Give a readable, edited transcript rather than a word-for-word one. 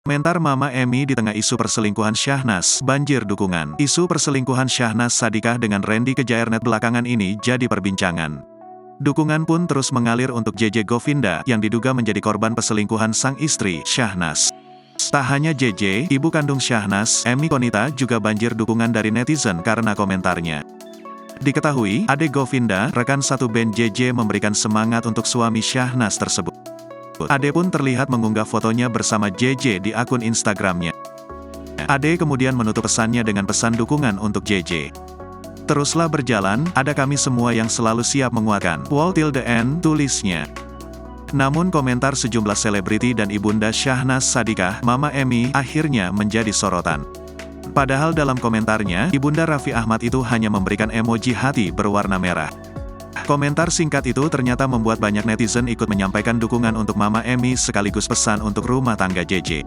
Komentar Mama Emmy di tengah isu perselingkuhan Syahnas, banjir dukungan. Isu perselingkuhan Syahnas Sadiqah dengan Randy Kejaernet belakangan ini jadi perbincangan. Dukungan pun terus mengalir untuk JJ Govinda yang diduga menjadi korban perselingkuhan sang istri, Syahnas. Tak hanya JJ, ibu kandung Syahnas, Emmy Konita juga banjir dukungan dari netizen karena komentarnya. Diketahui, adik Govinda, rekan satu band JJ memberikan semangat untuk suami Syahnas tersebut. Ade pun terlihat mengunggah fotonya bersama JJ di akun Instagramnya. Ade kemudian menutup pesannya dengan pesan dukungan untuk JJ. Teruslah berjalan, ada kami semua yang selalu siap menguatkan. Wall till the end, tulisnya. Namun komentar sejumlah selebriti dan ibunda Syahnas Sadiqah, Mama Emmy, akhirnya menjadi sorotan. Padahal dalam komentarnya, ibunda Raffi Ahmad itu hanya memberikan emoji hati berwarna merah. Komentar singkat itu ternyata membuat banyak netizen ikut menyampaikan dukungan untuk Mama Emmy sekaligus pesan untuk rumah tangga JJ.